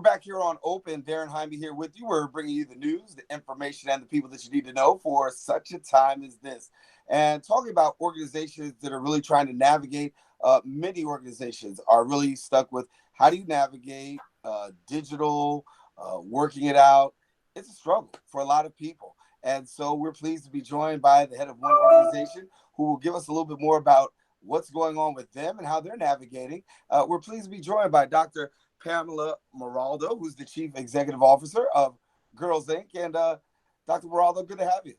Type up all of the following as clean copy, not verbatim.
back here on Open. Daren Jaime here with you. We're bringing you the news, the information, and the people that you need to know for such a time as this. And talking about organizations that are really trying to navigate, many organizations are really stuck with how do you navigate digital, working it out. It's a struggle for a lot of people. And so we're pleased to be joined by the head of one organization who will give us a little bit more about what's going on with them and how they're navigating. We're pleased to be joined by Dr. Pamela Maraldo, who's the Chief Executive Officer of Girls Inc. And Dr. Maraldo, good to have you.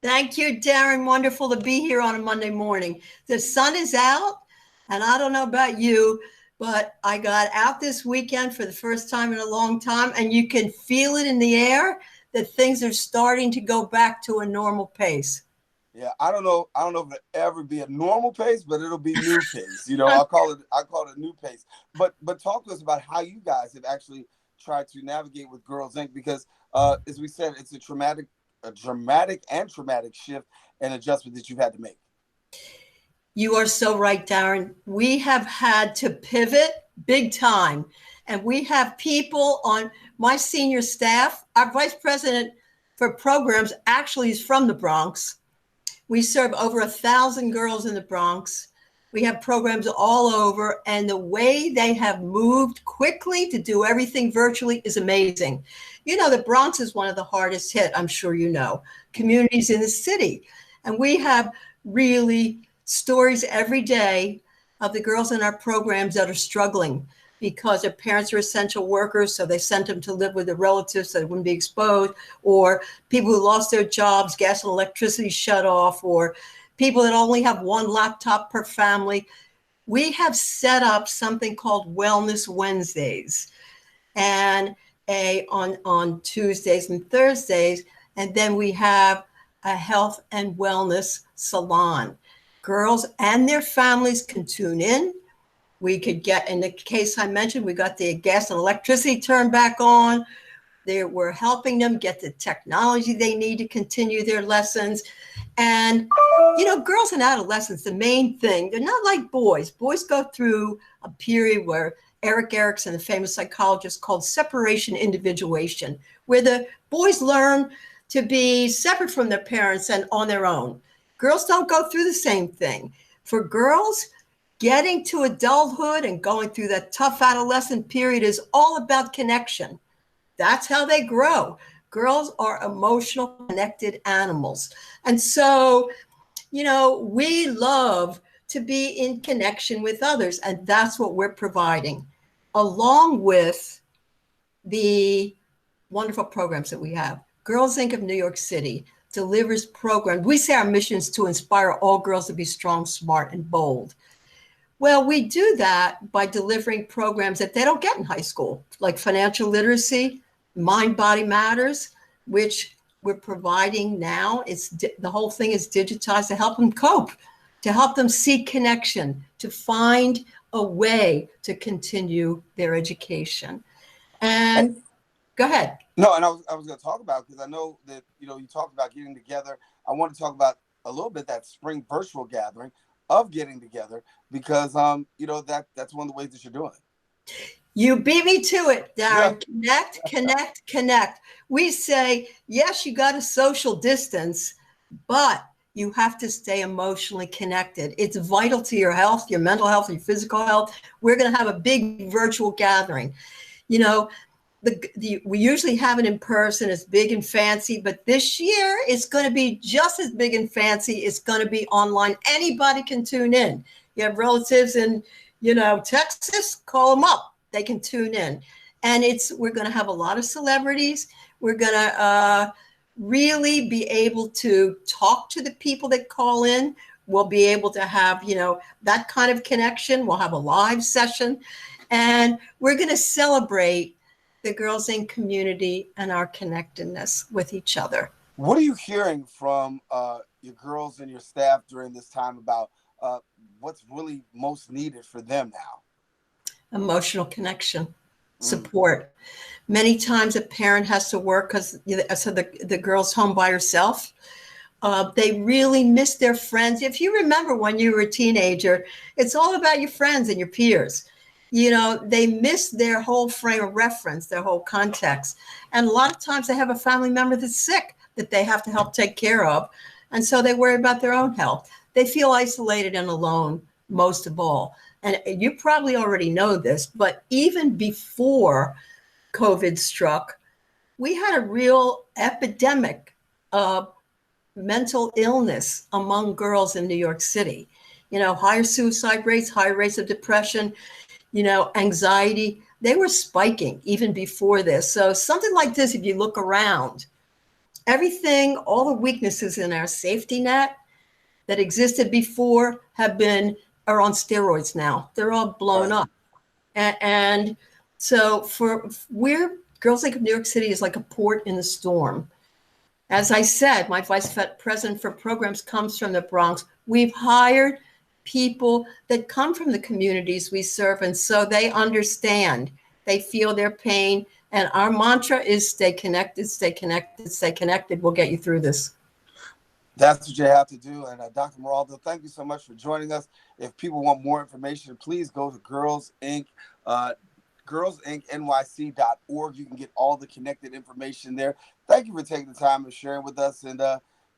Thank you, Darren. Wonderful to be here on a Monday morning. The sun is out, and I don't know about you, but I got out this weekend for the first time in a long time, and you can feel it in the air that things are starting to go back to a normal pace. Yeah, I don't know if it'll ever be a normal pace, but it'll be new pace. I'll call it a new pace. But talk to us about how you guys have actually tried to navigate with Girls Inc. Because as we said, it's a dramatic and traumatic shift and adjustment that you've had to make. You are so right, Darren. We have had to pivot big time. And we have people on my senior staff. Our vice president for programs actually is from the Bronx. We serve over 1,000 girls in the Bronx. We have programs all over, and the way they have moved quickly to do everything virtually is amazing. The Bronx is one of the hardest hit, I'm sure you know, communities in the city. And we have really stories every day of the girls in our programs that are struggling because their parents are essential workers, so they sent them to live with their relatives so they wouldn't be exposed, or people who lost their jobs, gas and electricity shut off, or people that only have one laptop per family. We have set up something called Wellness Wednesdays, and on Tuesdays and Thursdays, and then we have a health and wellness salon. Girls and their families can tune in. We could get, in the case I mentioned, we got the gas and electricity turned back on. We're helping them get the technology they need to continue their lessons. And, girls and adolescents, the main thing, they're not like boys. Boys go through a period where Erik Erikson, the famous psychologist, called separation individuation, where the boys learn to be separate from their parents and on their own. Girls don't go through the same thing. For girls, getting to adulthood and going through that tough adolescent period is all about connection. That's how they grow. Girls are emotional, connected animals. And so, we love to be in connection with others, and that's what we're providing, along with the wonderful programs that we have. Girls Inc. of New York City delivers programs. We say our mission is to inspire all girls to be strong, smart, and bold. Well, we do that by delivering programs that they don't get in high school, like financial literacy, Mind Body Matters, which we're providing now. The whole thing is digitized to help them cope, to help them seek connection, to find a way to continue their education. And go ahead. No, and I was going to talk about, because I know that, you talked about getting together. I want to talk about a little bit that spring virtual gathering of getting together, because, that's one of the ways that you're doing it. You beat me to it, Darren. Yeah. Connect. We say, yes, you got to social distance, but you have to stay emotionally connected. It's vital to your health, your mental health, your physical health. We're going to have a big virtual gathering. We usually have it in person. It's big and fancy, but this year it's going to be just as big and fancy. It's going to be online. Anybody can tune in. You have relatives in, Texas, call them up. They can tune in. And we're going to have a lot of celebrities. We're going to really be able to talk to the people that call in. We'll be able to have, that kind of connection. We'll have a live session, and we're going to celebrate the Girls Inc. community and our connectedness with each other. What are you hearing from your girls and your staff during this time about what's really most needed for them now? Emotional connection, support. Many times a parent has to work because the girl's home by herself. They really miss their friends. If you remember when you were a teenager, it's all about your friends and your peers. they miss their whole frame of reference, their whole context. And a lot of times they have a family member that's sick that they have to help take care of. And so they worry about their own health. They feel isolated and alone most of all. And you probably already know this, but even before COVID struck, we had a real epidemic of mental illness among girls in New York City. Higher suicide rates, higher rates of depression, anxiety, they were spiking even before this. So something like this, if you look around, everything, all the weaknesses in our safety net that existed before are on steroids now. They're all blown up. And so we're Girls Inc. of New York City is like a port in the storm. As I said, my vice president for programs comes from the Bronx. We've hired people that come from the communities we serve, and so they understand. They feel their pain. And our mantra is stay connected, stay connected, stay connected. We'll get you through this. That's what you have to do. And Dr. Maraldo, thank you so much for joining us. If people want more information, please go to Girls Inc. girlsincnyc.org. You can get all the connected information there. Thank you for taking the time and sharing with us, and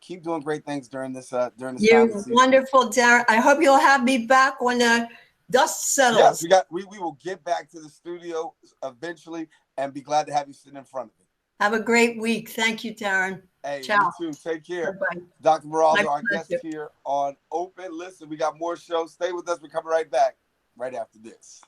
keep doing great things during this time. You're wonderful, Daren. I hope you'll have me back when the dust settles. Yes, we will get back to the studio eventually, and be glad to have you sitting in front of me. Have a great week. Thank you, Daren. Hey, ciao. You too. Take care. Bye-bye. Dr. Maraldo, our guest here on Open. Listen, we got more shows. Stay with us. We're coming right back right after this.